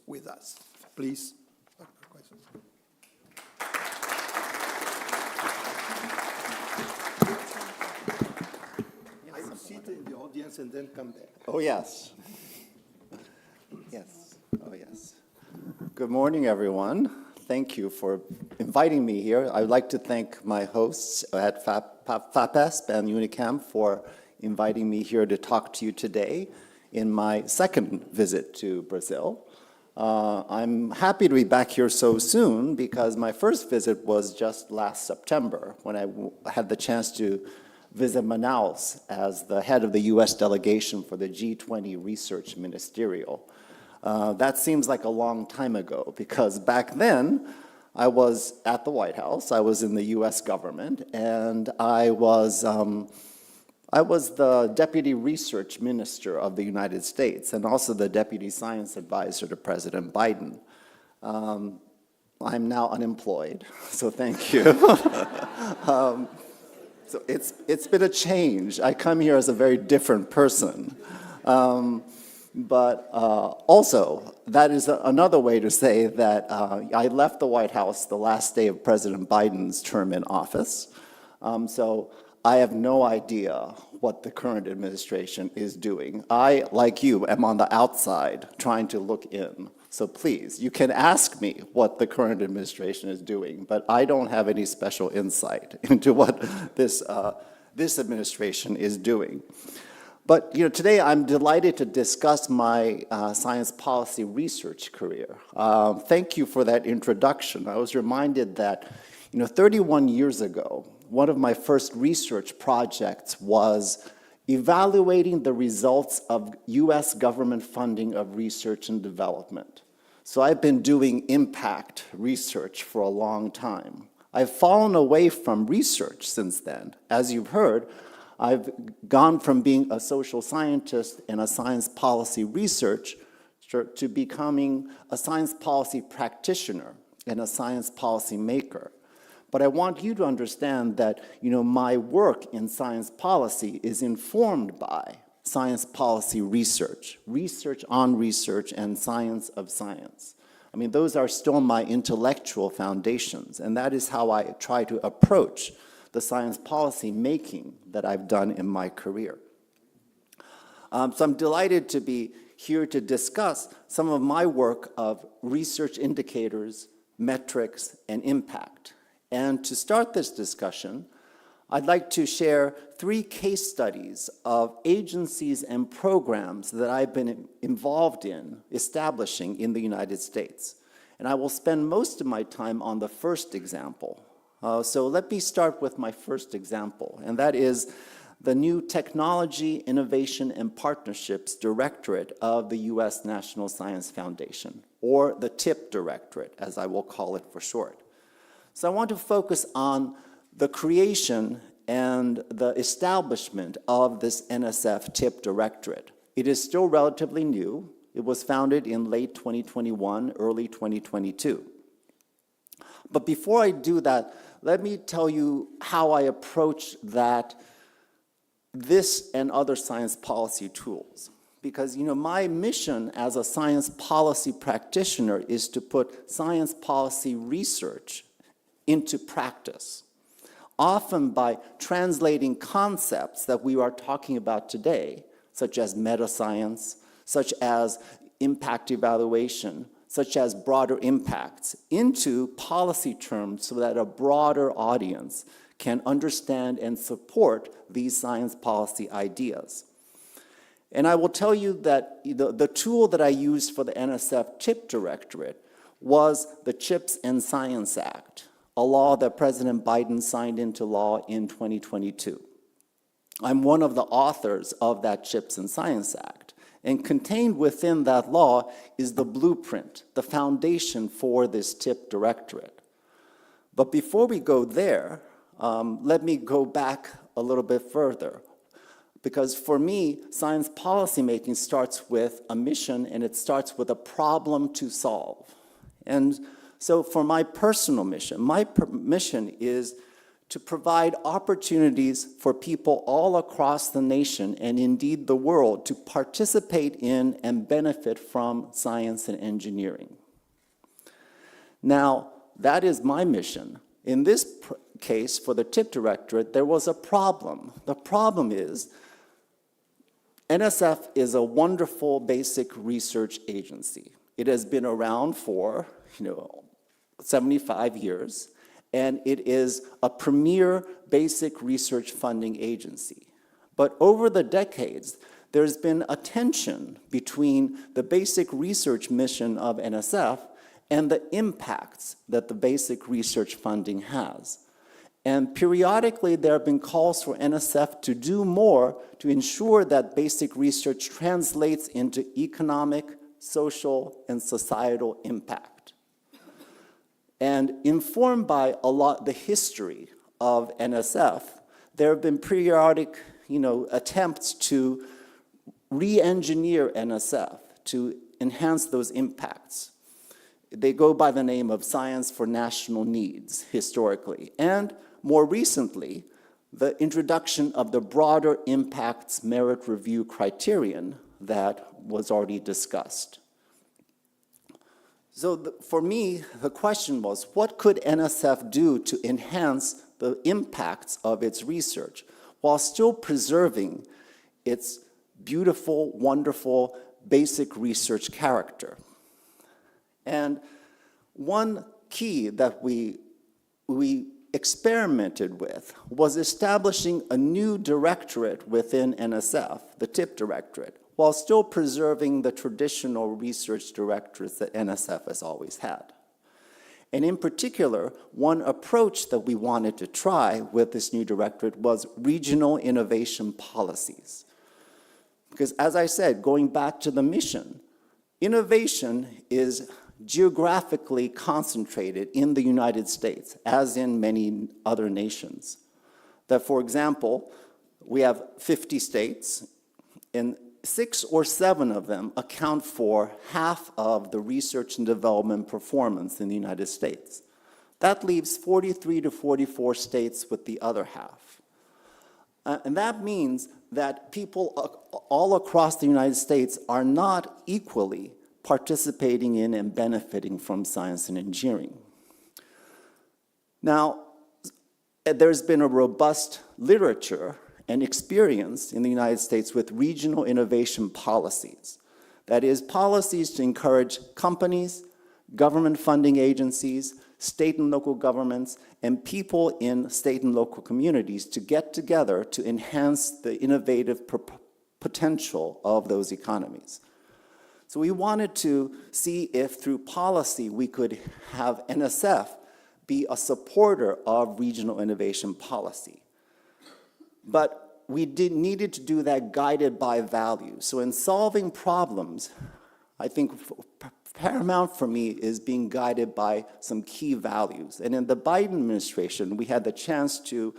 with us. Please. I will sit in the audience and then come back. Oh, yes. Yes. Oh, yes. Good morning, everyone. Thank you for inviting me here. I'd like to thank my hosts at FAPESP and Unicam for inviting me here to talk to you today in my second visit to Brazil. I'm happy to be back here so soon because my first visit was just last September when I had the chance to visit Manaus as the head of the U.S. delegation for the G20 Research Ministerial. That seems like a long time ago because back then I was at the White House, I was in the U.S. government, and I was the Deputy Research Minister of the United States and also the Deputy Science Advisor to President Biden. I'm now unemployed, so thank you. So it's been a change. I come here as a very different person. But also, that is another way to say that I left the White House the last day of President Biden's term in office. So I have no idea what the current administration is doing. I, like you, am on the outside trying to look in. So please, you can ask me what the current administration is doing, but I don't have any special insight into what this administration is doing. But today I'm delighted to discuss my science policy research career. Thank you for that introduction. I was reminded that 31 years ago, one of my first research projects was evaluating the results of U.S. government funding of research and development. So I've been doing impact research for a long time. I've fallen away from research since then. As you've heard, I've gone from being a social scientist and a science policy researcher to becoming a science policy practitioner and a science policy maker. But I want you to understand that, my work in science policy is informed by science policy research, research on research, and science of science. I mean, those are still my intellectual foundations, and that is how I try to approach the science policy making that I've done in my career. So I'm delighted to be here to discuss some of my work of research indicators, metrics, and impact. And to start this discussion, I'd like to share 3 case studies of agencies and programs that I've been involved in establishing in the United States. And I will spend most of my time on the first example. So let me start with my first example, and that is the new Technology, Innovation, and Partnerships Directorate of the U.S. National Science Foundation, or the TIP Directorate, as I will call it for short. So I want to focus on the creation and the establishment of this NSF TIP Directorate. It is still relatively new. It was founded in late 2021, early 2022. But before I do that, let me tell you how I approach this and other science policy tools. Because, my mission as a science policy practitioner is to put science policy research into practice, often by translating concepts that we are talking about today, such as meta-science, such as impact evaluation, such as broader impacts, into policy terms so that a broader audience can understand and support these science policy ideas. And I will tell you that the tool that I used for the NSF TIP Directorate was the CHIPS and Science Act, a law that President Biden signed into law in 2022. I'm one of the authors of that CHIPS and Science Act, and contained within that law is the blueprint, the foundation for this TIP Directorate. But before we go there, let me go back a little bit further. Because for me, science policy making starts with a mission, and it starts with a problem to solve. And so for my personal mission, my mission is to provide opportunities for people all across the nation and indeed the world to participate in and benefit from science and engineering. Now, that is my mission. In this case, for the TIP Directorate, there was a problem. The problem is NSF is a wonderful basic research agency. It has been around for 75 years, and it is a premier basic research funding agency. But over the decades, there's been a tension between the basic research mission of NSF and the impacts that the basic research funding has. And periodically, there have been calls for NSF to do more to ensure that basic research translates into economic, social, and societal impact. And informed by the history of NSF, there have been periodic attempts to re-engineer NSF to enhance those impacts. They go by the name of Science for National Needs, historically. And more recently, the introduction of the broader impacts merit review criterion that was already discussed. So for me, the question was, what could NSF do to enhance the impacts of its research while still preserving its beautiful, wonderful, basic research character? And one key that we experimented with was establishing a new directorate within NSF, the TIP Directorate, while still preserving the traditional research directorates that NSF has always had. And in particular, one approach that we wanted to try with this new directorate was regional innovation policies. Because as I said, going back to the mission, innovation is geographically concentrated in the United States, as in many other nations. That, for example, we have 50 states, and 6 or 7 of them account for half of the research and development performance in the United States. That leaves 43 to 44 states with the other half. And that means that people all across the United States are not equally participating in and benefiting from science and engineering. Now, there's been a robust literature and experience in the United States with regional innovation policies. That is, policies to encourage companies, government funding agencies, state and local governments, and people in state and local communities to get together to enhance the innovative potential of those economies. So we wanted to see if through policy we could have NSF be a supporter of regional innovation policy. But we needed to do that guided by values. So in solving problems, I think paramount for me is being guided by some key values. And in the Biden administration, we had the chance to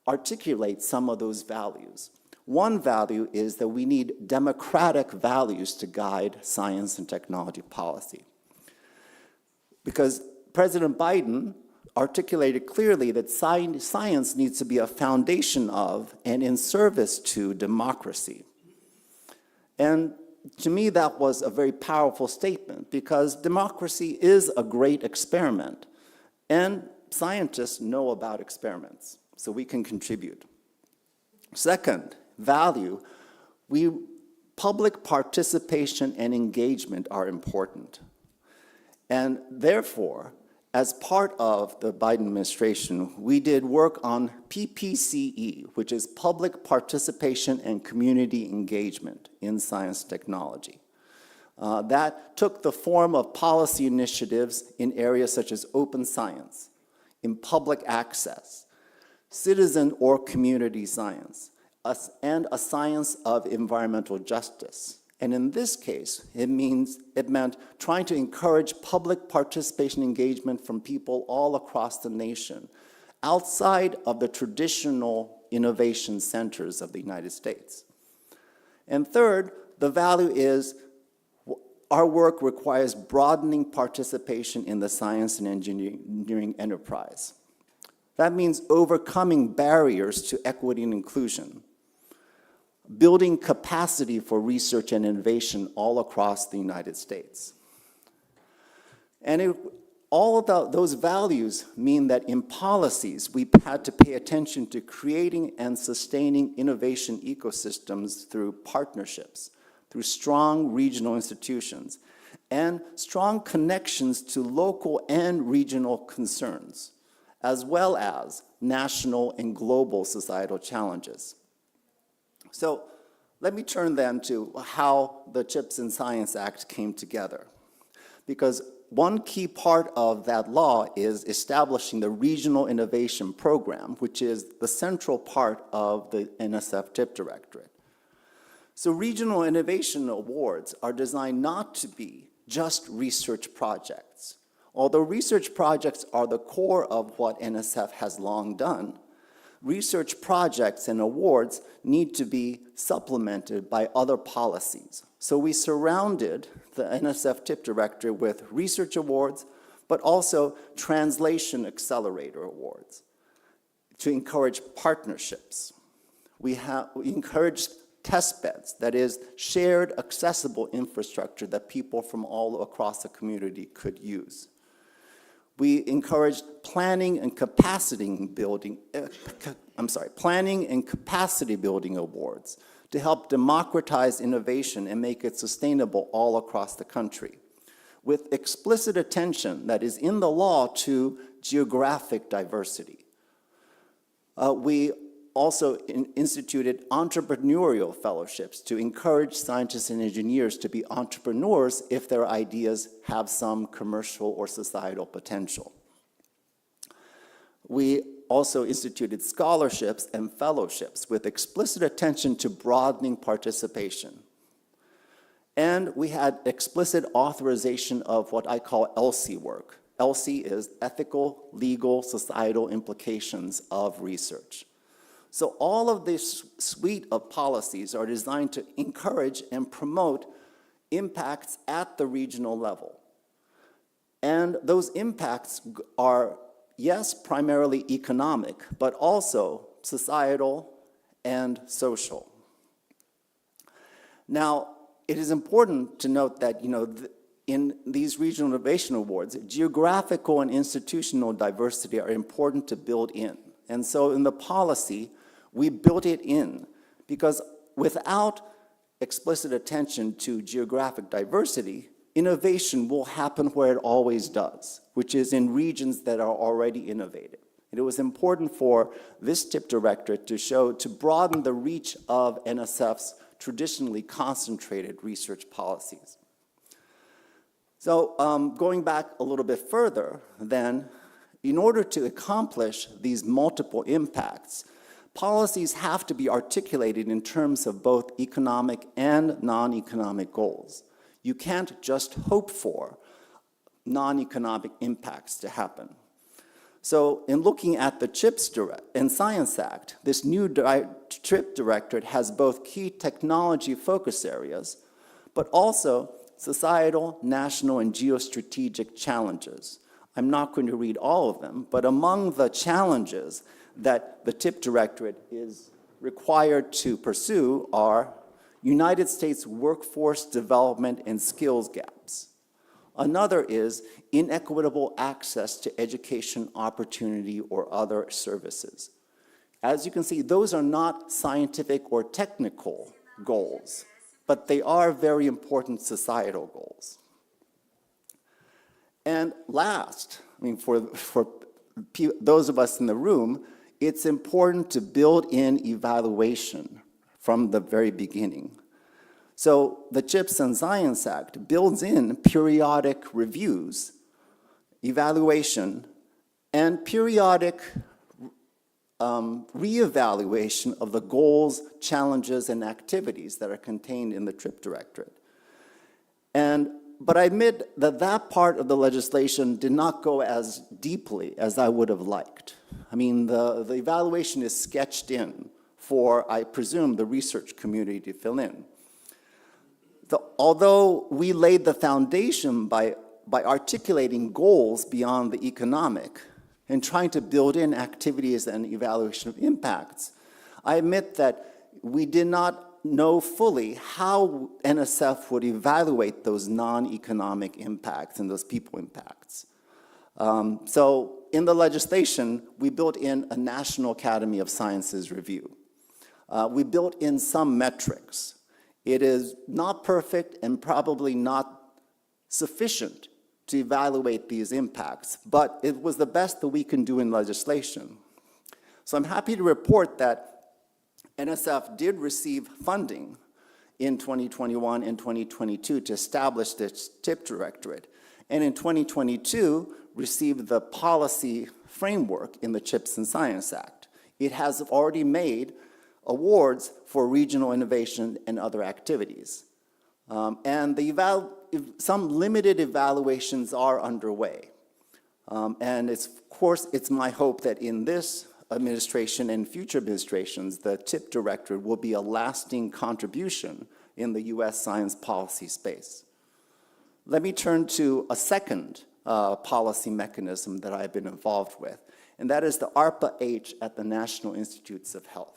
articulate some of those values. One value is that we need democratic values to guide science and technology policy. Because President Biden articulated clearly that science needs to be a foundation of and in service to democracy. And to me, that was a very powerful statement because democracy is a great experiment, and scientists know about experiments, so we can contribute. Second, value, public participation and engagement are important. And therefore, as part of the Biden administration, we did work on PPCE, which is public participation and community engagement in science and technology. That took the form of policy initiatives in areas such as open science, in public access, citizen or community science, and a science of environmental justice. And in this case, it meant trying to encourage public participation engagement from people all across the nation, outside of the traditional innovation centers of the United States. And third, the value is our work requires broadening participation in the science and engineering enterprise. That means overcoming barriers to equity and inclusion, building capacity for research and innovation all across the United States. And all of those values mean that in policies, we had to pay attention to creating and sustaining innovation ecosystems through partnerships, through strong regional institutions, and strong connections to local and regional concerns, as well as national and global societal challenges. So let me turn then to how the CHIPS and Science Act came together. Because one key part of that law is establishing the Regional Innovation Program, which is the central part of the NSF TIP Directorate. So regional innovation awards are designed not to be just research projects. Although research projects are the core of what NSF has long done, research projects and awards need to be supplemented by other policies. So we surrounded the NSF TIP Directorate with research awards, but also translation accelerator awards to encourage partnerships. We encouraged test beds, that is, shared accessible infrastructure that people from all across the community could use. We encouraged planning and capacity building awards to help democratize innovation and make it sustainable all across the country, with explicit attention that is in the law to geographic diversity. We also instituted entrepreneurial fellowships to encourage scientists and engineers to be entrepreneurs if their ideas have some commercial or societal potential. We also instituted scholarships and fellowships with explicit attention to broadening participation. And we had explicit authorization of what I call ELSI work. ELSI is ethical, legal, societal implications of research. So all of this suite of policies are designed to encourage and promote impacts at the regional level. And those impacts are, yes, primarily economic, but also societal and social. Now, it is important to note that, in these regional innovation awards, geographical and institutional diversity are important to build in. And so in the policy, we built it in, because without explicit attention to geographic diversity, innovation will happen where it always does, which is in regions that are already innovative. And it was important for this TIP Directorate to broaden the reach of NSF's traditionally concentrated research policies. So going back a little bit further, then, in order to accomplish these multiple impacts, policies have to be articulated in terms of both economic and non-economic goals. You can't just hope for non-economic impacts to happen. So in looking at the CHIPS and Science Act, this new TIP Directorate has both key technology focus areas, but also societal, national, and geostrategic challenges. I'm not going to read all of them, but among the challenges that the TIP Directorate is required to pursue are United States workforce development and skills gaps. Another is inequitable access to education opportunity or other services. As you can see, those are not scientific or technical goals, but they are very important societal goals. And last, for those of us in the room, it's important to build in evaluation from the very beginning. So the CHIPS and Science Act builds in periodic reviews, evaluation, and periodic reevaluation of the goals, challenges, and activities that are contained in the TIP Directorate. But I admit that that part of the legislation did not go as deeply as I would have liked. The evaluation is sketched in for, I presume, the research community to fill in. Although we laid the foundation by articulating goals beyond the economic, and trying to build in activities and evaluation of impacts, I admit that we did not know fully how NSF would evaluate those non-economic impacts and those people impacts. So in the legislation, we built in a National Academy of Sciences review. We built in some metrics. It is not perfect and probably not sufficient to evaluate these impacts, but it was the best that we can do in legislation. So I'm happy to report that NSF did receive funding in 2021 and 2022 to establish this TIP directorate, and in 2022 received the policy framework in the CHIPS and Science Act. It has already made awards for regional innovation and other activities. And some limited evaluations are underway. And of course, it's my hope that in this administration and future administrations, the TIP directorate will be a lasting contribution in the U.S. science policy space. Let me turn to a second policy mechanism that I've been involved with, and that is the ARPA-H at the National Institutes of Health.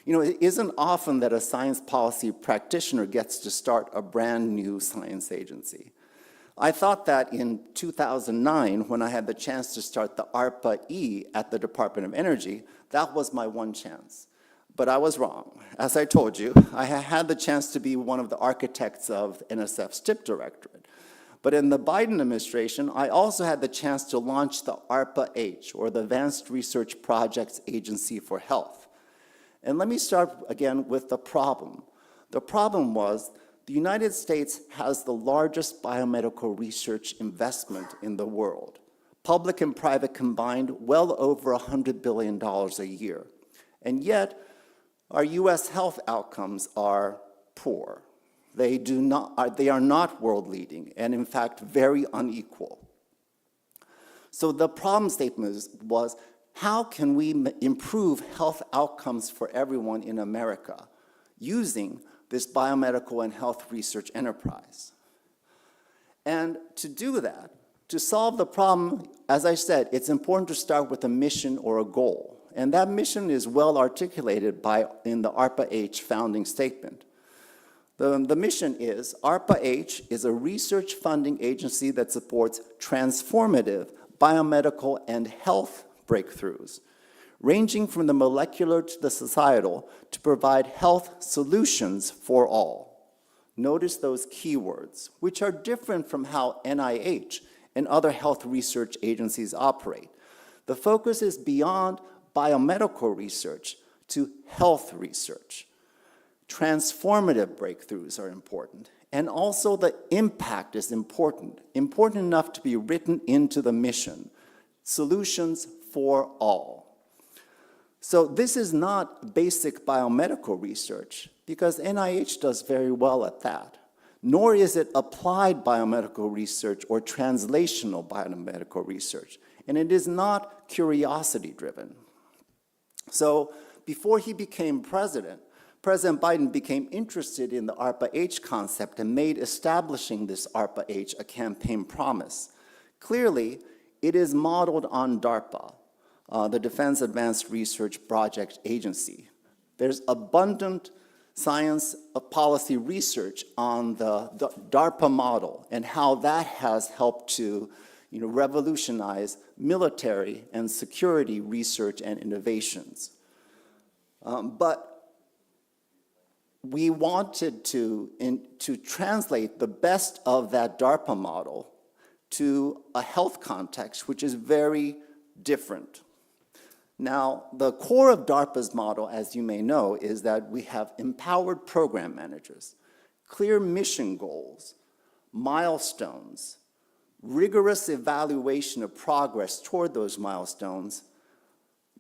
You know, it isn't often that a science policy practitioner gets to start a brand new science agency. I thought that in 2009, when I had the chance to start the ARPA-E at the Department of Energy, that was my one chance. But I was wrong. As I told you, I had the chance to be one of the architects of NSF's TIP directorate. But in the Biden administration, I also had the chance to launch the ARPA-H, or the Advanced Research Projects Agency for Health. And let me start again with the problem. The problem was the United States has the largest biomedical research investment in the world. Public and private combined, well over $100 billion a year. And yet, our U.S. health outcomes are poor. They are not world-leading, and in fact, very unequal. So the problem statement was, how can we improve health outcomes for everyone in America using this biomedical and health research enterprise? And to do that, to solve the problem, as I said, it's important to start with a mission or a goal. And that mission is well articulated in the ARPA-H founding statement. The mission is, ARPA-H is a research funding agency that supports transformative biomedical and health breakthroughs, ranging from the molecular to the societal, to provide health solutions for all. Notice those keywords, which are different from how NIH and other health research agencies operate. The focus is beyond biomedical research to health research. Transformative breakthroughs are important, and also the impact is important enough to be written into the mission. Solutions for all. So this is not basic biomedical research, because NIH does very well at that, nor is it applied biomedical research or translational biomedical research, and it is not curiosity-driven. So before he became president, President Biden became interested in the ARPA-H concept and made establishing this ARPA-H a campaign promise. Clearly, it is modeled on DARPA, the Defense Advanced Research Project Agency. There's abundant science policy research on the DARPA model and how that has helped to revolutionize military and security research and innovations. But we wanted to translate the best of that DARPA model to a health context, which is very different. Now, the core of DARPA's model, as you may know, is that we have empowered program managers, clear mission goals, milestones, rigorous evaluation of progress toward those milestones,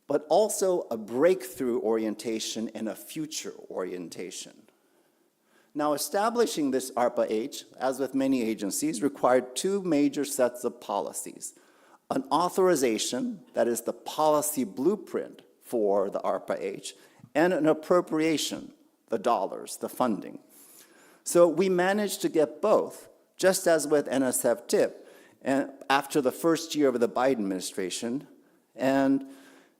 but also a breakthrough orientation and a future orientation. Now, establishing this ARPA-H, as with many agencies, required two major sets of policies. An authorization, that is the policy blueprint for the ARPA-H, and an appropriation, the dollars, the funding. So we managed to get both, just as with NSF TIP, and after the first year of the Biden administration, and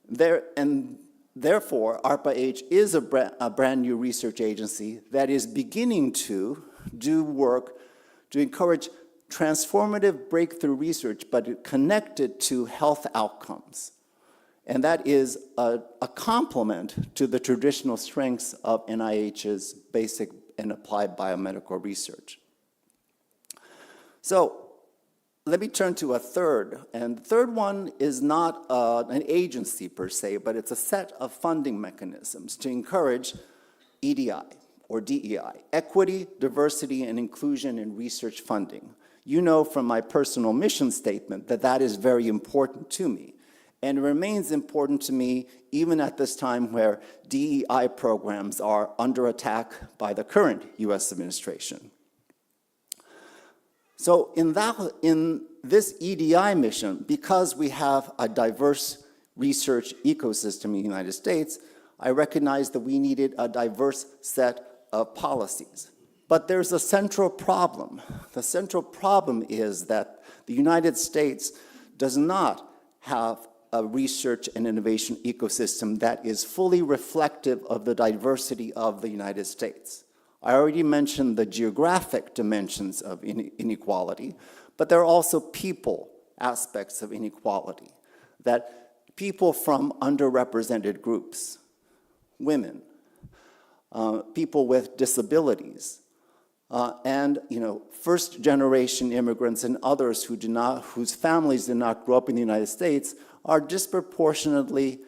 therefore, ARPA-H is a brand new research agency that is beginning to do work to encourage transformative breakthrough research, but connected to health outcomes. And that is a complement to the traditional strengths of NIH's basic and applied biomedical research. So let me turn to a third, and the third one is not an agency per se, but it's a set of funding mechanisms to encourage EDI or DEI, equity, diversity, and inclusion in research funding. You know from my personal mission statement that that is very important to me, and it remains important to me even at this time where DEI programs are under attack by the current US administration. So in this EDI mission, because we have a diverse research ecosystem in the United States, I recognized that we needed a diverse set of policies. But there's a central problem. The central problem is that the United States does not have a research and innovation ecosystem that is fully reflective of the diversity of the United States. I already mentioned the geographic dimensions of inequality, but there are also people aspects of inequality, that people from underrepresented groups, women, people with disabilities, and first-generation immigrants and others whose families did not grow up in the United States are disproportionately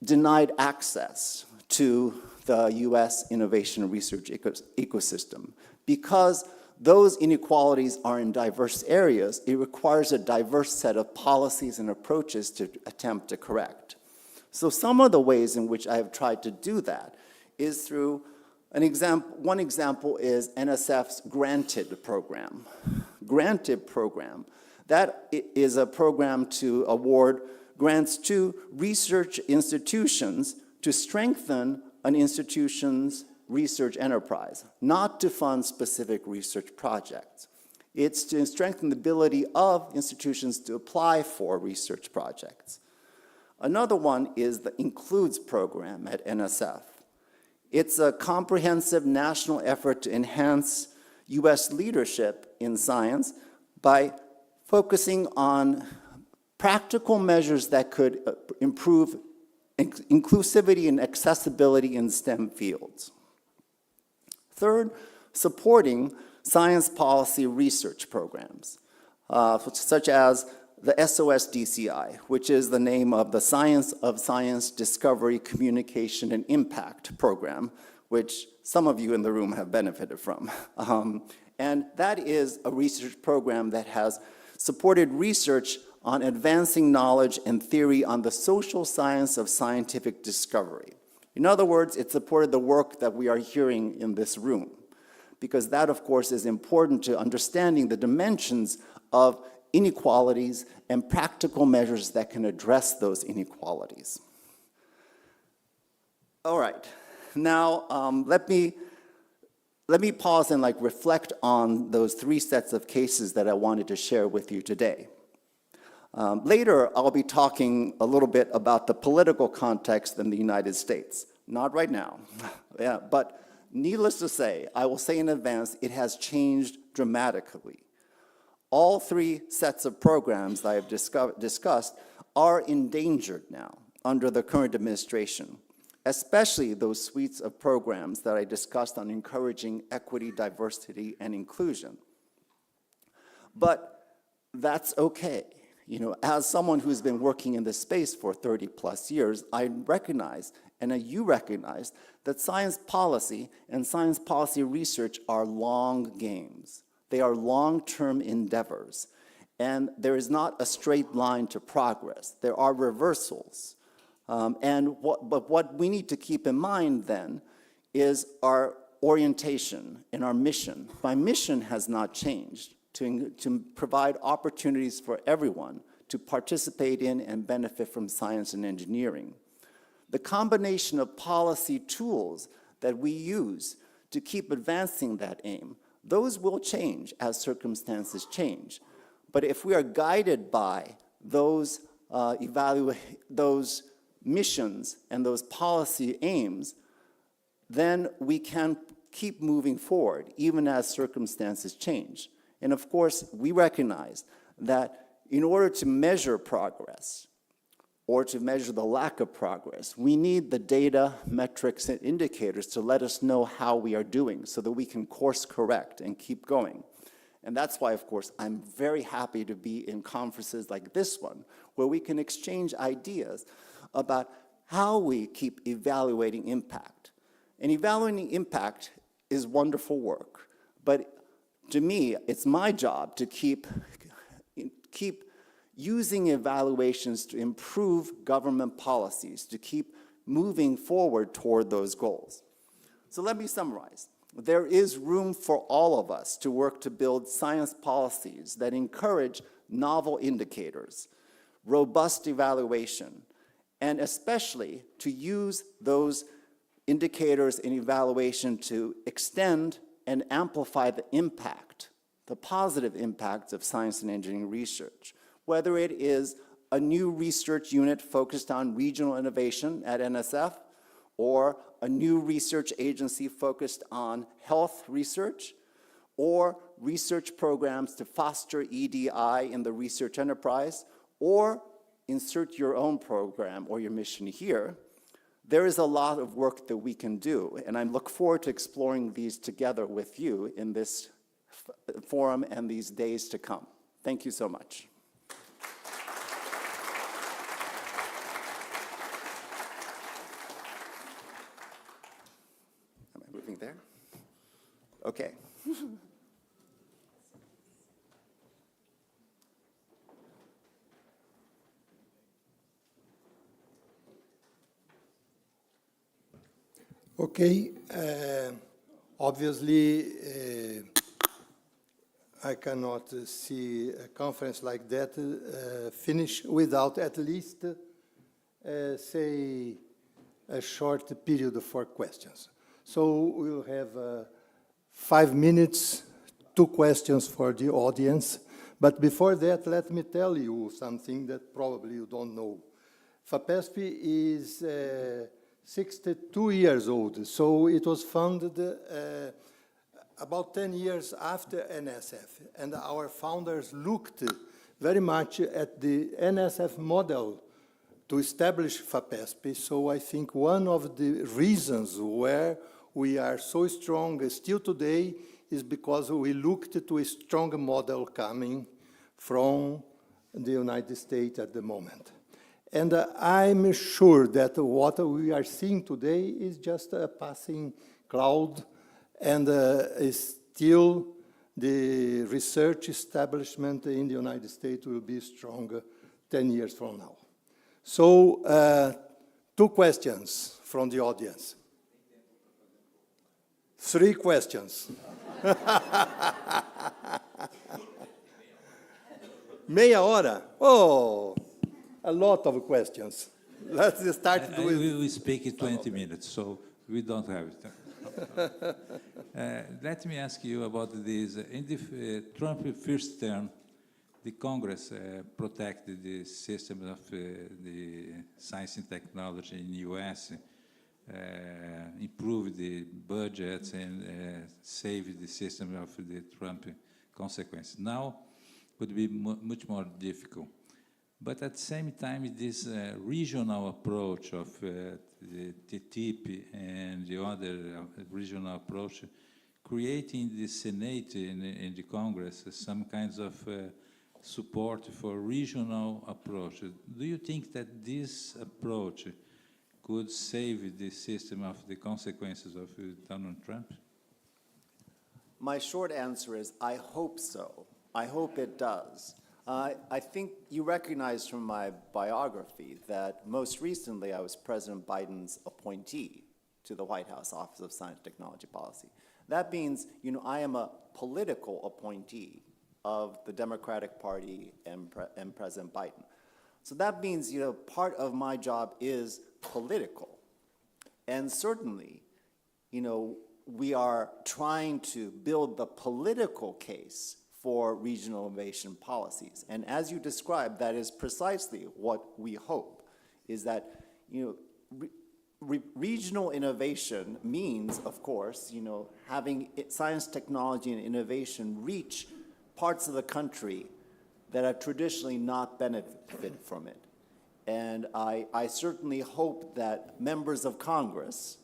denied access to the U.S. innovation and research ecosystem. Because those inequalities are in diverse areas, it requires a diverse set of policies and approaches to attempt to correct. So some of the ways in which I have tried to do that is through one example is NSF's Granted program. Granted program, that is a program to award grants to research institutions to strengthen an institution's research enterprise, not to fund specific research projects. It's to strengthen the ability of institutions to apply for research projects. Another one is the Includes program at NSF. It's a comprehensive national effort to enhance U.S. leadership in science by focusing on practical measures that could improve inclusivity and accessibility in STEM fields. Third, supporting science policy research programs, such as the SOS-DCI, which is the name of the Science of Science Discovery, Communication, and Impact program, which some of you in the room have benefited from. And that is a research program that has supported research on advancing knowledge and theory on the social science of scientific discovery. In other words, it supported the work that we are hearing in this room, because that, of course, is important to understanding the dimensions of inequalities and practical measures that can address those inequalities. All right, now let me pause and reflect on those three sets of cases that I wanted to share with you today. Later, I'll be talking a little bit about the political context in the United States. Not right now, yeah, but needless to say, I will say in advance, it has changed dramatically. All three sets of programs that I have discussed are endangered now under the current administration, especially those suites of programs that I discussed on encouraging equity, diversity, and inclusion. But that's okay. As someone who's been working in this space for 30 plus years, I recognize, and you recognize, that science policy and science policy research are long games. They are long-term endeavors, and there is not a straight line to progress. There are reversals. But what we need to keep in mind then is our orientation and our mission. My mission has not changed. To provide opportunities for everyone to participate in and benefit from science and engineering. The combination of policy tools that we use to keep advancing that aim, those will change as circumstances change. But if we are guided by those those missions and those policy aims, then we can keep moving forward, even as circumstances change. And of course, we recognize that in order to measure progress, or to measure the lack of progress, we need the data, metrics, and indicators to let us know how we are doing so that we can course correct and keep going. And that's why, of course, I'm very happy to be in conferences like this one, where we can exchange ideas about how we keep evaluating impact. And evaluating impact is wonderful work, but to me, it's my job to keep using evaluations to improve government policies, to keep moving forward toward those goals. So let me summarize. There is room for all of us to work to build science policies that encourage novel indicators, robust evaluation, and especially to use those indicators and evaluation to extend and amplify the impact, the positive impacts of science and engineering research. Whether it is a new research unit focused on regional innovation at NSF, or a new research agency focused on health research, or research programs to foster EDI in the research enterprise, or insert your own program or your mission here, there is a lot of work that we can do, and I look forward to exploring these together with you in this forum and these days to come. Thank you so much. Am I moving there? Okay. Okay, obviously, I cannot see a conference like that finish without at least, say, a short period for questions. So we'll have 5 minutes, 2 questions for the audience. But before that, let me tell you something that probably you don't know. FAPESP is 62 years old, so it was founded about 10 years after NSF, and our founders looked very much at the NSF model to establish FAPESP. So I think one of the reasons where we are so strong still today is because we looked to a strong model coming from the United States at the moment. And I'm sure that what we are seeing today is just a passing cloud, and still the research establishment in the United States will be stronger 10 years from now. So 2 questions from the audience. 3 questions. Meia hora? Oh, a lot of questions. Let's start with... We speak in 20 minutes, so we don't have it. Let me ask you about this. In the Trump's first term, the Congress protected the system of the science and technology in the U.S., improved the budgets and saved the system of the Trump consequences. Now it would be much more difficult. But at the same time, this regional approach of the TTIP and the other regional approach, creating the Senate and the Congress some kinds of support for regional approach. Do you think that this approach could save the system of the consequences of Donald Trump? My short answer is, I hope so. I hope it does. I think you recognize from my biography that most recently I was President Biden's appointee to the White House Office of Science and Technology Policy. That means, I am a political appointee of the Democratic Party and President Biden. So that means, part of my job is political. And certainly, we are trying to build the political case for regional innovation policies. And as you described, that is precisely what we hope, is that, regional innovation means, of course, having science, technology, and innovation reach parts of the country that have traditionally not benefited from it. And I certainly hope that members of Congress,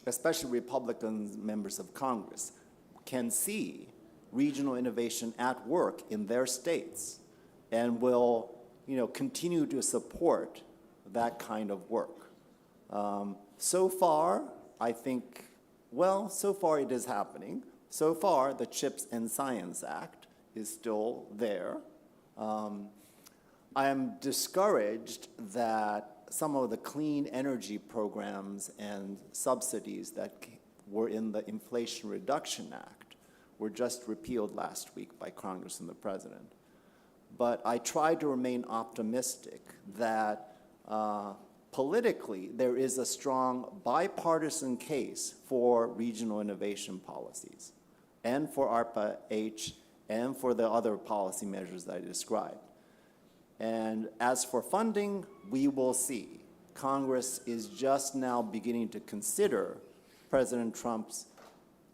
especially Republican members of Congress, can see regional innovation at work in their states and will, continue to support that kind of work. So far, I think, so far it is happening. So far, the CHIPS and Science Act is still there. I am discouraged that some of the clean energy programs and subsidies that were in the Inflation Reduction Act were just repealed last week by Congress and the President. But I try to remain optimistic that politically there is a strong bipartisan case for regional innovation policies and for ARPA-H and for the other policy measures that I described. And as for funding, we will see. Congress is just now beginning to consider President Trump's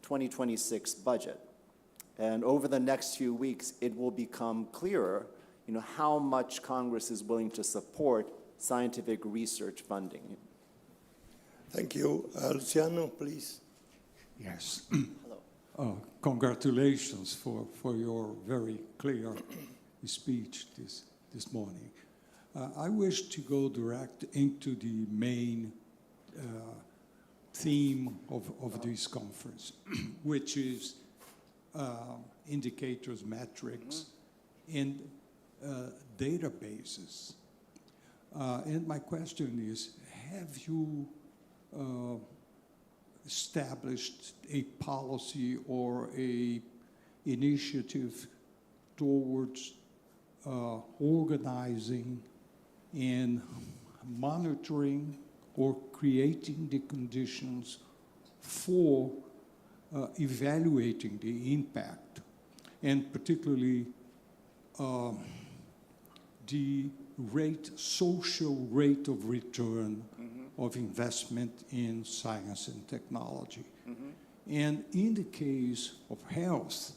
2026 budget. And over the next few weeks, it will become clearer, how much Congress is willing to support scientific research funding. Thank you. Luciano, please. Yes. Hello. Congratulations for your very clear speech this morning. I wish to go direct into the main theme of this conference, which is indicators, metrics, and databases. And my question is, have you established a policy or a initiative towards organizing and monitoring or creating the conditions for evaluating the impact, and particularly the social rate of return of investment in science and technology. And in the case of health,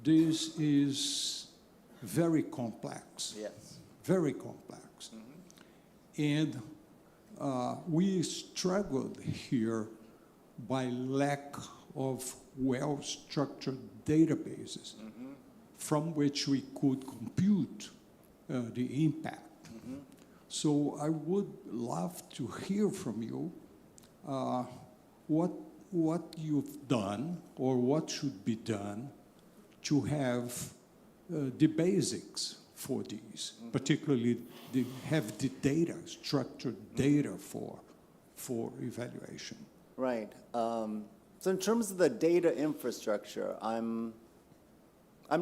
this is very complex. Yes. Very complex. And we struggled here by lack of well-structured databases from which we could compute the impact. So I would love to hear from you what you've done or what should be done to have the basics for these, particularly have the data, structured data for evaluation. Right. So in terms of the data infrastructure, I'm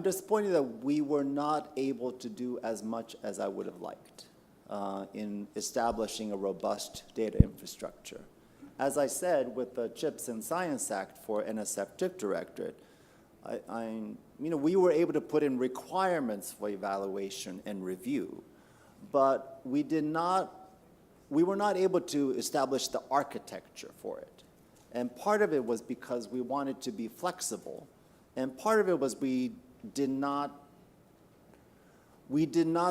disappointed that we were not able to do as much as I would have liked in establishing a robust data infrastructure. As I said, with the CHIPS and Science Act for NSF TIP Directorate, we were able to put in requirements for evaluation and review, but we were not able to establish the architecture for it. And part of it was because we wanted to be flexible, and part of it was we did not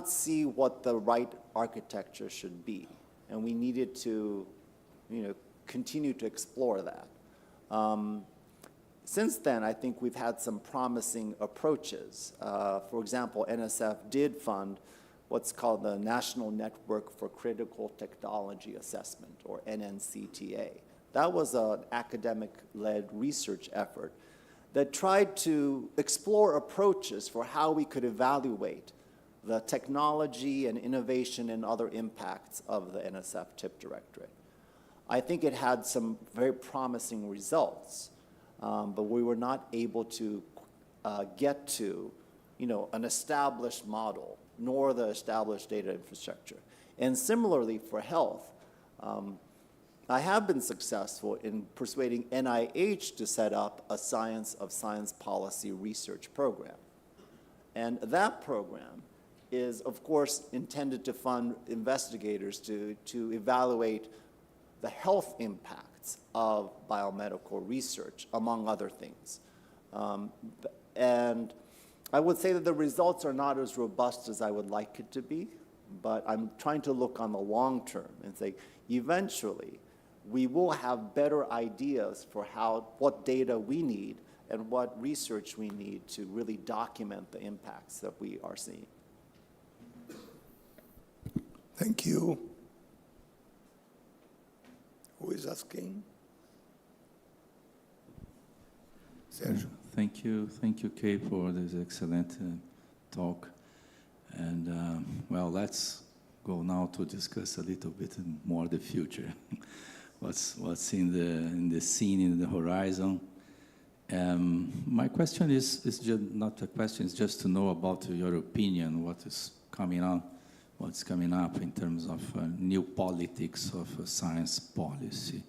see what the right architecture should be, and we needed to, continue to explore that. Since then, I think we've had some promising approaches. For example, NSF did fund what's called the National Network for Critical Technology Assessment, or NNCTA. That was an academic-led research effort that tried to explore approaches for how we could evaluate the technology and innovation and other impacts of the NSF TIP Directorate. I think it had some very promising results, but we were not able to get to, an established model, nor the established data infrastructure. And similarly for health, I have been successful in persuading NIH to set up a Science of Science Policy research program. And that program is, of course, intended to fund investigators to evaluate the health impacts of biomedical research, among other things. And I would say that the results are not as robust as I would like it to be, but I'm trying to look on the long term and say, eventually, we will have better ideas for what data we need and what research we need to really document the impacts that we are seeing. Thank you. Who is asking? Sergio. Thank you, Kei, for this excellent talk. And well, let's go now to discuss a little bit more the future. what's in the scene, in the horizon. My question is just not a question, it's just to know about your opinion, what is coming on, what's coming up in terms of new politics of science policy.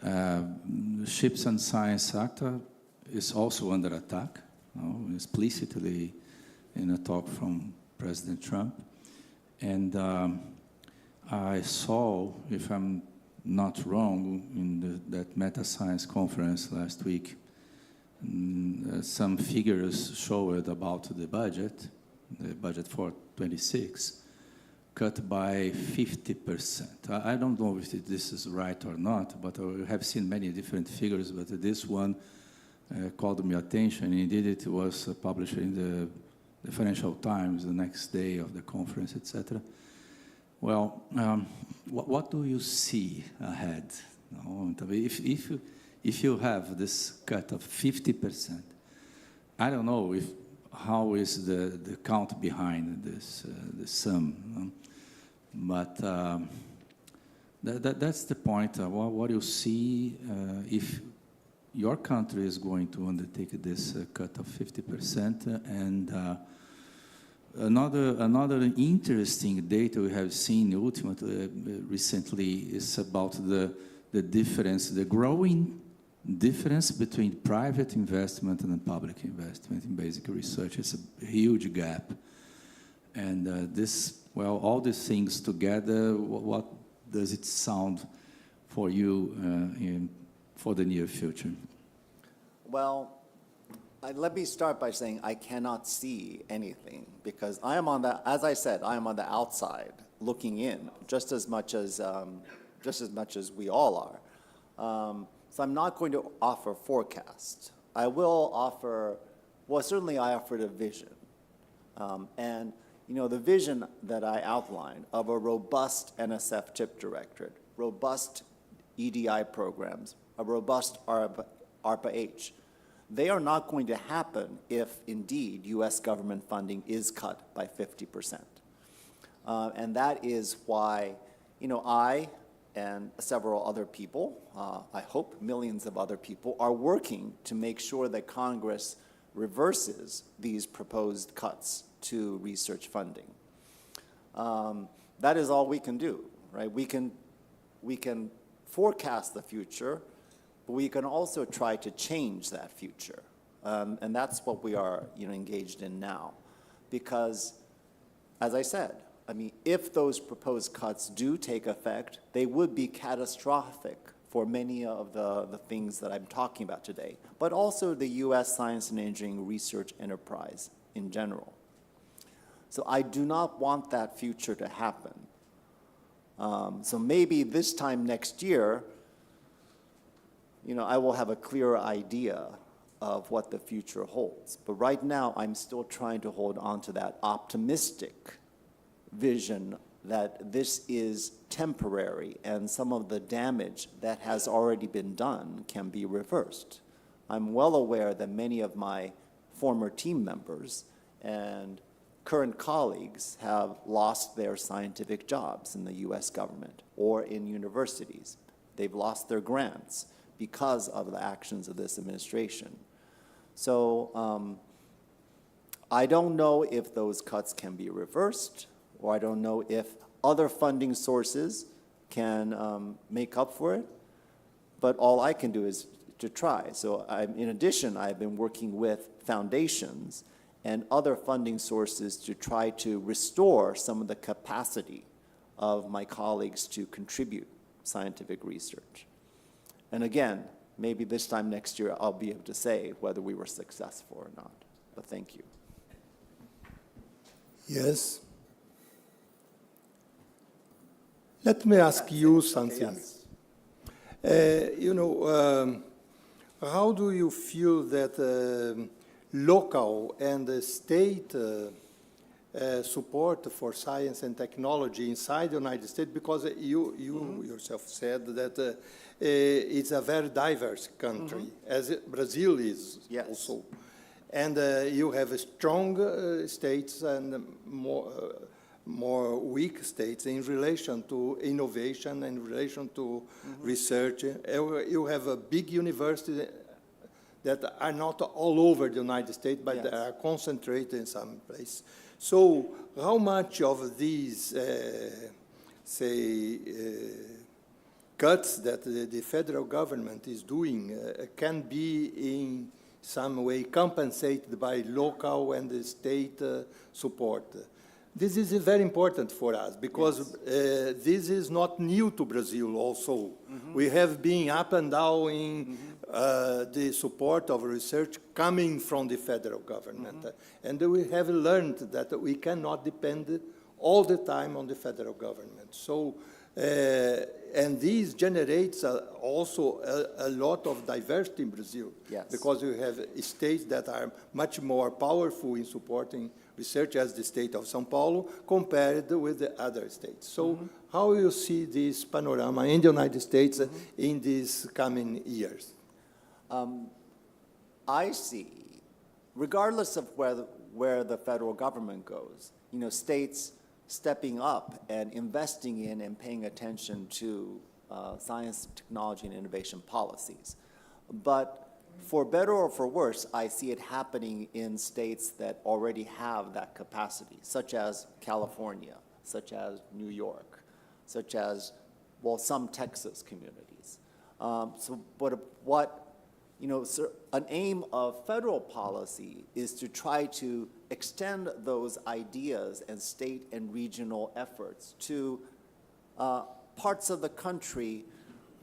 The Ships and Science Act is also under attack, explicitly in a talk from President Trump. And I saw, if I'm not wrong, in that Meta Science conference last week, some figures showed about the budget for 26, cut by 50%. I don't know if this is right or not, but I have seen many different figures, but this one called my attention. Indeed, it was published in the Financial Times the next day of the conference, etc. Well, what do you see ahead? If you have this cut of 50%, I don't know how is the count behind this the sum, but that's the point. What you see if your country is going to undertake this cut of 50%, and another interesting data we have seen ultimately recently is about the difference, the growing difference between private investment and public investment in basic research. It's a huge gap, and all these things together, what does it sound for you for the near future? Well, let me start by saying I cannot see anything because I am as I said, I am on the outside looking in just as much as we all are. So I'm not going to offer forecast. I will offer, well, certainly I offered a vision. And, the vision that I outlined of a robust NSF TIP directorate, robust EDI programs, a robust ARPA-H, they are not going to happen if, indeed, U.S. government funding is cut by 50%. And that is why, I and several other people, I hope millions of other people, are working to make sure that Congress reverses these proposed cuts to research funding. That is all we can do, right? We can forecast the future, but we can also try to change that future. And that's what we are engaged in now. Because, as I said, if those proposed cuts do take effect, they would be catastrophic for many of the things that I'm talking about today, but also the U.S. science and engineering research enterprise in general. So I do not want that future to happen. So maybe this time next year, I will have a clearer idea of what the future holds. But right now, I'm still trying to hold on to that optimistic vision that this is temporary and some of the damage that has already been done can be reversed. I'm well aware that many of my former team members and current colleagues have lost their scientific jobs in the U.S. government or in universities. They've lost their grants because of the actions of this administration. So I don't know if those cuts can be reversed, or I don't know if other funding sources can make up for it, but all I can do is to try. So in addition, I've been working with foundations and other funding sources to try to restore some of the capacity of my colleagues to contribute scientific research. And again, maybe this time next year I'll be able to say whether we were successful or not. But thank you. Yes. Let me ask you something. How do you feel that local and state support for science and technology inside the United States? Because you yourself said that it's a very diverse country, as Brazil is also. And you have strong states and more weak states in relation to innovation, in relation to research. You have a big university that are not all over the United States, but they are concentrated in some place. So how much of these, cuts that the federal government is doing can be in some way compensated by local and state support? This is very important for us because this is not new to Brazil also. We have been up and down in the support of research coming from the federal government. And we have learned that we cannot depend all the time on the federal government. So, and this generates also a lot of diversity in Brazil. Because you have states that are much more powerful in supporting research as the state of São Paulo compared with the other states. So how you see this panorama in the United States in these coming years? I see, regardless of where the federal government goes, states stepping up and investing in and paying attention to science, technology, and innovation policies. But for better or for worse, I see it happening in states that already have that capacity, such as California, such as New York, such as, well, some Texas communities. An aim of federal policy is to try to extend those ideas and state and regional efforts to parts of the country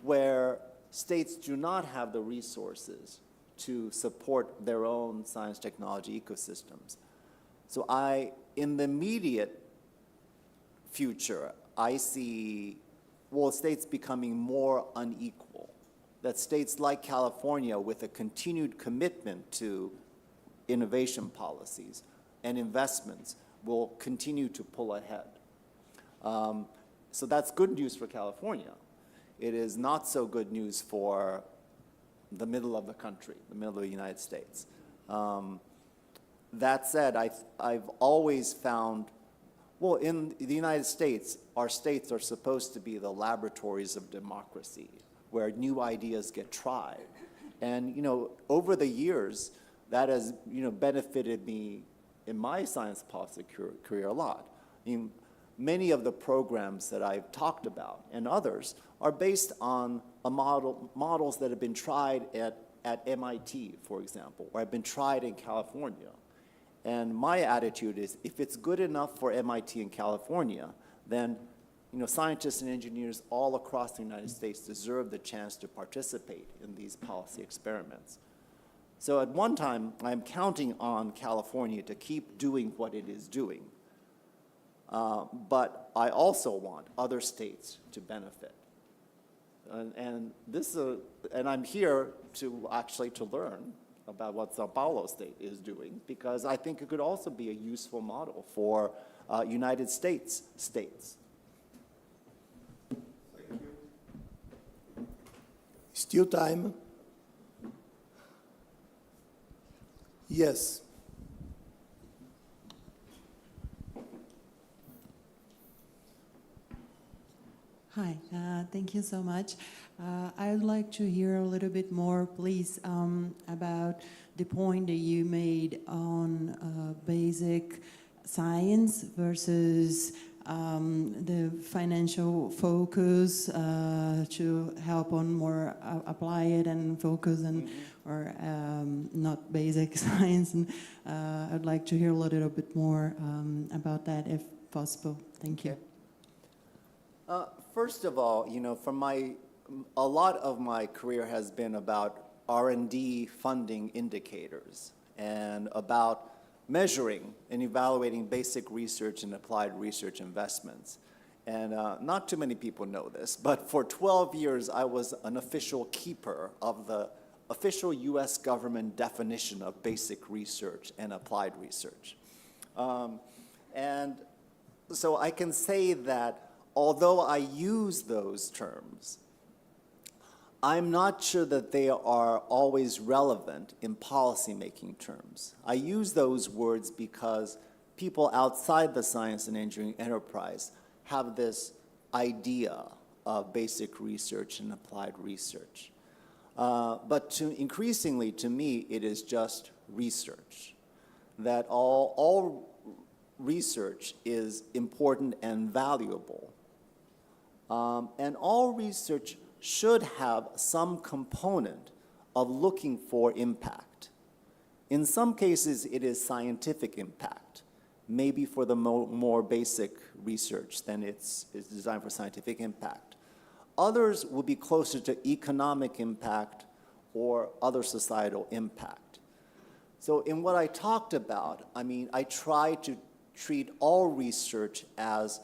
where states do not have the resources to support their own science technology ecosystems. So in the immediate future, I see, states becoming more unequal. That states like California, with a continued commitment to innovation policies and investments, will continue to pull ahead. So that's good news for California. It is not so good news for the middle of the country, the middle of the United States. That said, I've always found, in the United States, our states are supposed to be the laboratories of democracy, where new ideas get tried. And, over the years, that has, benefited me in my science policy career a lot. Many of the programs that I've talked about and others are based on models that have been tried at MIT, for example, or have been tried in California. And my attitude is, if it's good enough for MIT and California, then scientists and engineers all across the United States deserve the chance to participate in these policy experiments. So at one time, I'm counting on California to keep doing what it is doing. But I also want other states to benefit. And I'm here to learn about what São Paulo State is doing, because I think it could also be a useful model for United States states. Thank you. Still time? Yes. Hi, thank you so much. I would like to hear a little bit more, please, about the point that you made on basic science versus the financial focus to help on more apply it and focus and or not basic science. And I'd like to hear a little bit more about that, if possible. Thank you. First of all, you know, a lot of my career has been about R&D funding indicators and about measuring and evaluating basic research and applied research investments. And not too many people know this, but for 12 years I was an official keeper of the official US government definition of basic research and applied research. And so I can say that although I use those terms, I'm not sure that they are always relevant in policymaking terms. I use those words because people outside the science and engineering enterprise have this idea of basic research and applied research. But increasingly, to me, it is just research. That all research is important and valuable. And all research should have some component of looking for impact. In some cases, it is scientific impact, maybe for the more basic research, then it's designed for scientific impact. Others will be closer to economic impact or other societal impact. So in what I talked about, I mean, I try to treat all research as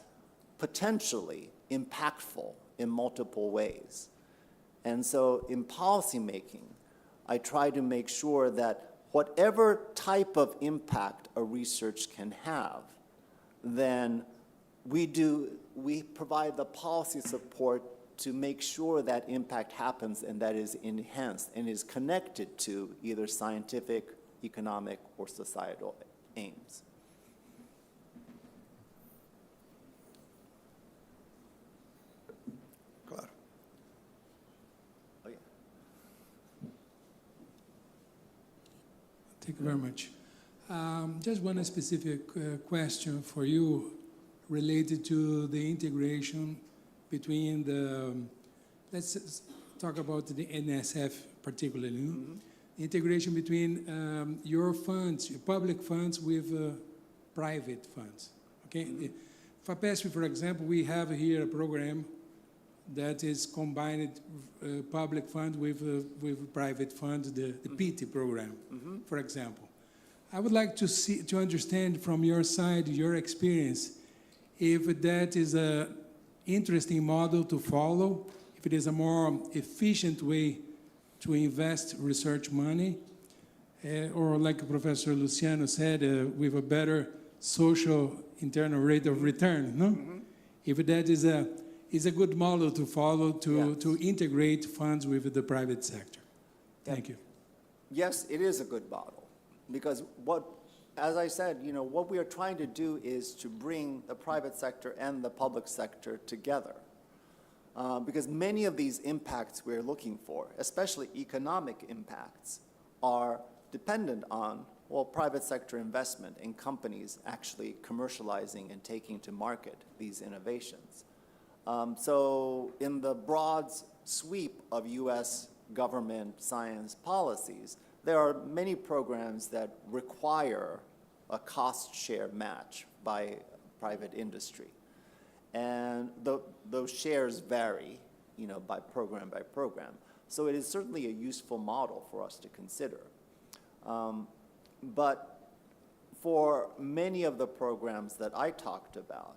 potentially impactful in multiple ways. And so in policymaking, I try to make sure that whatever type of impact a research can have, then we provide the policy support to make sure that impact happens and that is enhanced and is connected to either scientific, economic, or societal aims. Claro. Oh, yeah. Thank you very much. Just one specific question for you related to the integration between the, let's talk about the NSF particularly, integration between your funds, your public funds with private funds, okay? FAPESP, for example, we have here a program that is combined public fund with private funds, the PT program, for example. I would like to understand from your side, your experience, if that is an interesting model to follow, if it is a more efficient way to invest research money, or like Professor Luciano said, with a better social internal rate of return, no? If that is a good model to follow to integrate funds with the private sector. Thank you. Yes, it is a good model. Because as I said, you know, what we are trying to do is to bring the private sector and the public sector together. Because many of these impacts we're looking for, especially economic impacts, are dependent on, well, private sector investment in companies actually commercializing and taking to market these innovations. So in the broad sweep of US government science policies, there are many programs that require a cost share match by private industry. And those shares vary, you know, by program. So it is certainly a useful model for us to consider. But for many of the programs that I talked about,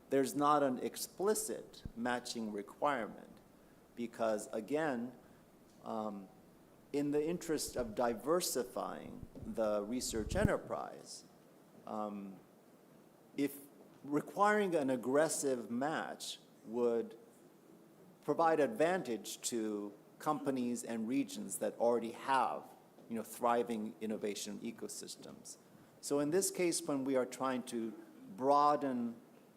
there's not an explicit matching requirement because, again, in the interest of diversifying the research enterprise, if requiring an aggressive match would provide advantage to companies and regions that already have, you know, thriving innovation ecosystems. So in this case, when we are trying to broaden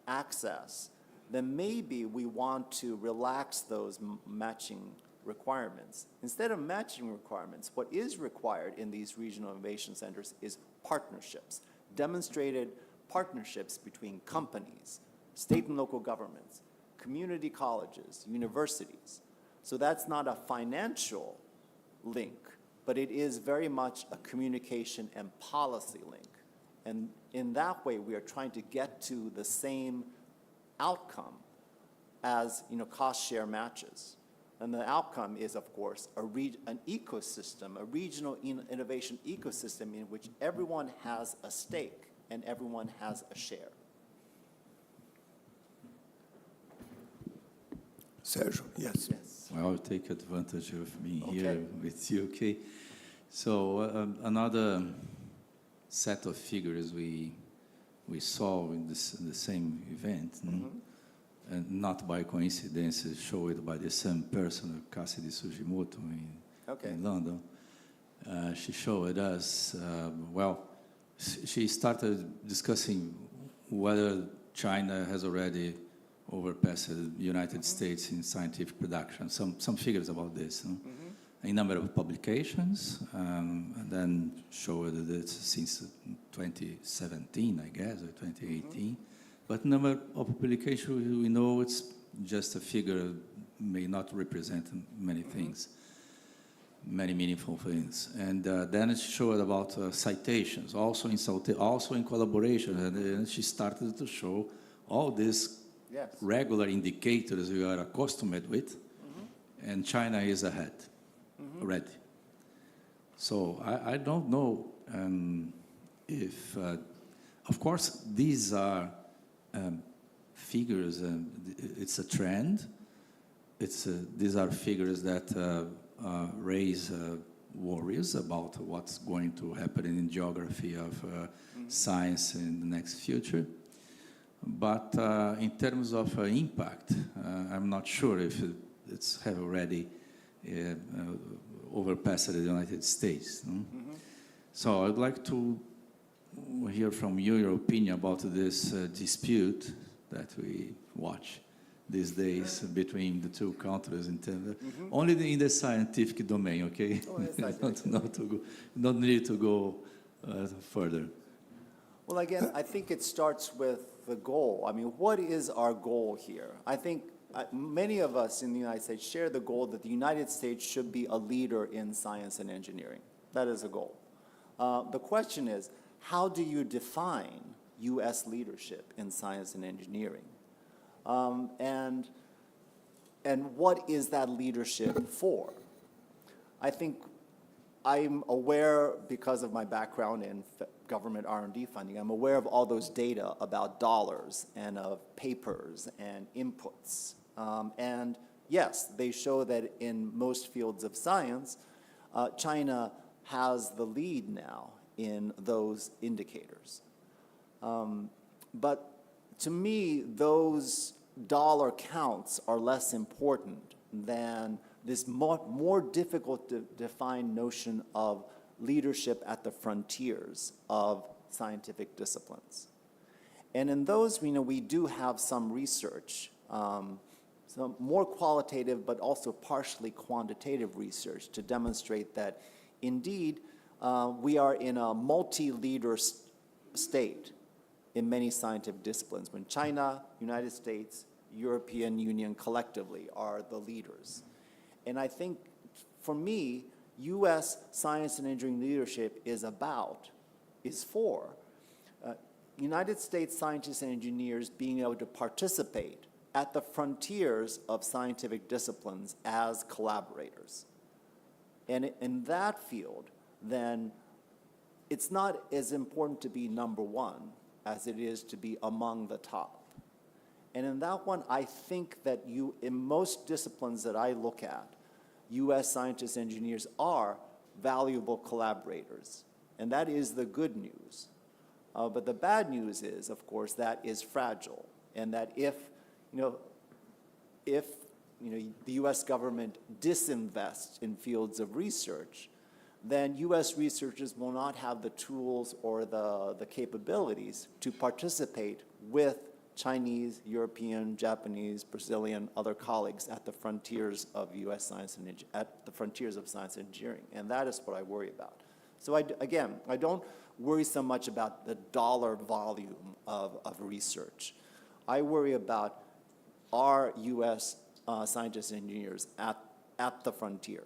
access, then maybe we want to relax those matching requirements. Instead of matching requirements, what is required in these regional innovation centers is partnerships, demonstrated partnerships between companies, state and local governments, community colleges, universities. So that's not a financial link, but it is very much a communication and policy link. And in that way, we are trying to get to the same outcome as, cost share matches. And the outcome is, of course, an ecosystem, a regional innovation ecosystem in which everyone has a stake and everyone has a share. Sergio, yes. Yes. Well, I'll take advantage of being Okay. here with you, okay? So another set of figures we saw in the same event, and not by coincidence, showed by the same person, Cassidy Sugimoto in London. She showed us, she started discussing whether China has already overpassed the United States in scientific production. Some figures about this. A number of publications, and then showed that since 2017, I guess, or 2018. But number of publications, we know it's just a figure, may not represent many things, many meaningful things. And then it showed about citations, also in collaboration, and she started to show all these regular indicators we are accustomed with, and China is ahead already. So I don't know if, of course, these are figures, it's a trend. These are figures that raise worries about what's going to happen in geography of science in the next future. But in terms of impact, I'm not sure if it's have already overpassed the United States. So I'd like to hear from you your opinion about this dispute that we watch these days between the two countries in terms of, only in the scientific domain, okay? Oh, yes, don't need to go further. Well, again, I think it starts with the goal. I mean, what is our goal here? I think many of us in the United States share the goal that the United States should be a leader in science and engineering. That is a goal. The question is, how do you define U.S. leadership in science and engineering? And what is that leadership for? I think I'm aware, because of my background in government R&D funding, I'm aware of all those data about dollars and of papers and inputs. And yes, they show that in most fields of science, China has the lead now in those indicators. But to me, those dollar counts are less important than this more difficult to define notion of leadership at the frontiers of scientific disciplines. And in those, we do have some research, some more qualitative but also partially quantitative research to demonstrate that indeed we are in a multi-leader state in many scientific disciplines when China, United States, European Union collectively are the leaders. And I think, for me, U.S. science and engineering leadership is for United States scientists and engineers being able to participate at the frontiers of scientific disciplines as collaborators. And in that field, then it's not as important to be number one as it is to be among the top. And in that one, I think that in most disciplines that I look at, U.S. scientists and engineers are valuable collaborators. And that is the good news. But the bad news is, of course, that is fragile. And that if the U.S. government disinvests in fields of research, then U.S. researchers will not have the tools or the capabilities to participate with Chinese, European, Japanese, Brazilian, other colleagues at the frontiers of U.S. science and at the frontiers of science and engineering. And that is what I worry about. So again, I don't worry so much about the dollar volume of research. I worry about our U.S. Scientists and engineers at the frontier.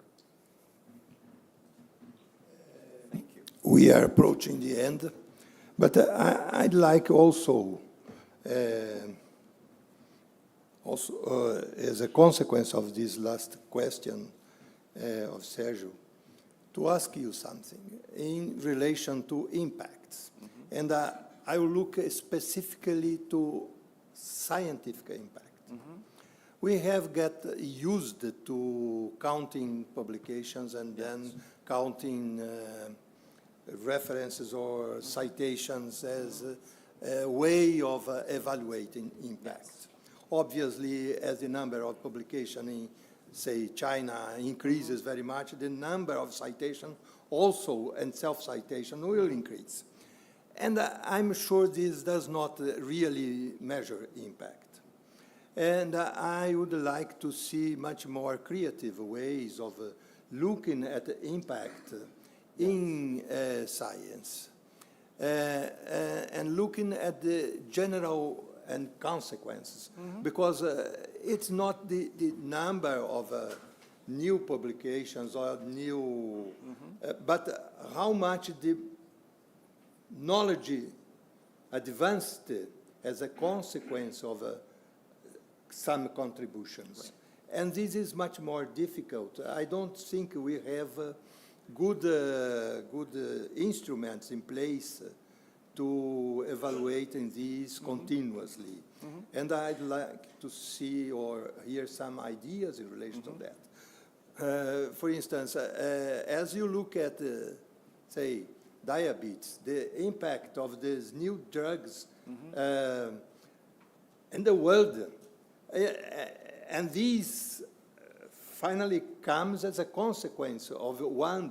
we are approaching the end, but I'd like also, as a consequence of this last question of Sergio, to ask you something in relation to impacts. Mm-hmm. And I will look specifically to scientific impact. Mm-hmm. We have got used to counting publications and then counting references or citations as a way of evaluating impact. Yes. Obviously, as the number of publications in, say, China increases very much, the number of citations also and self-citation will increase. And I'm sure this does not really measure impact. And I would like to see much more creative ways of looking at the impact in science and looking at the general and consequences, because it's not the number of new publications or new, but how much the knowledge advanced as a consequence of some contributions. Right. And this is much more difficult. I don't think we have good instruments in place to evaluating these continuously. And I'd like to see or hear some ideas in relation to that. For instance, as you look at, say, diabetes, the impact of these new drugs in the world, and these finally comes as a consequence of one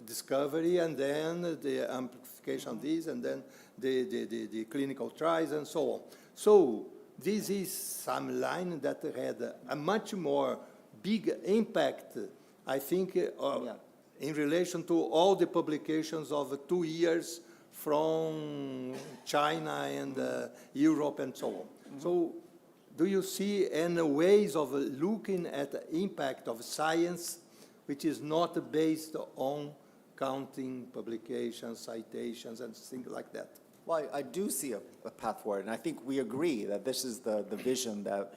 discovery, and then the amplification of these, and then the clinical trials, and so on. So this is some line that had a much more big impact, I think, in relation to all the publications of 2 years from China and Europe and so on. So do you see any ways of looking at the impact of science which is not based on counting publications, citations, and things like that? Well, I do see a path forward, and I think we agree that this is the vision that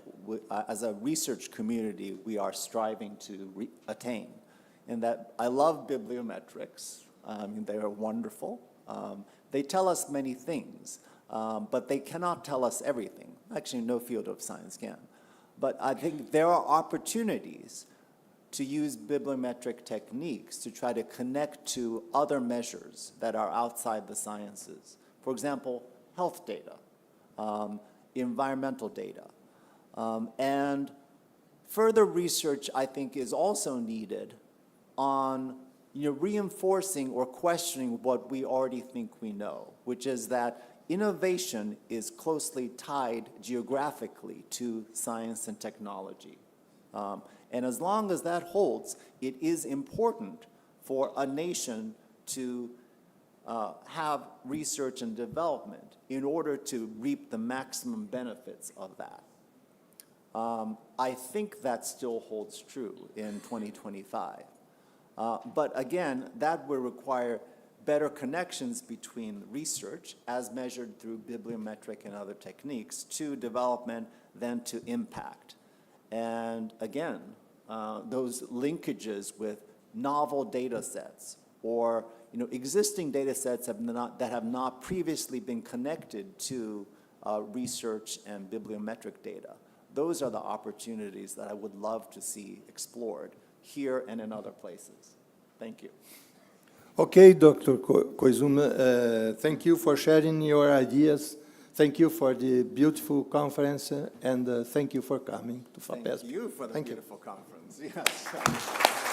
as a research community we are striving to attain. And that I love bibliometrics. They are wonderful. They tell us many things, but they cannot tell us everything. Actually, no field of science can. But I think there are opportunities to use bibliometric techniques to try to connect to other measures that are outside the sciences. For example, health data, environmental data. And further research, I think, is also needed on reinforcing or questioning what we already think we know, which is that innovation is closely tied geographically to science and technology. And as long as that holds, it is important for a nation to have research and development in order to reap the maximum benefits of that. I think that still holds true in 2025. But again, that will require better connections between research, as measured through bibliometric and other techniques, to development, then to impact. And again, those linkages with novel data sets or existing data sets that have not previously been connected to research and bibliometric data. Those are the opportunities that I would love to see explored here and in other places. Thank you. Okay, Dr. Koizumi, thank you for sharing your ideas. Thank you for the beautiful conference, and thank you for coming to FAPESP. Thank you for the beautiful conference. Yes.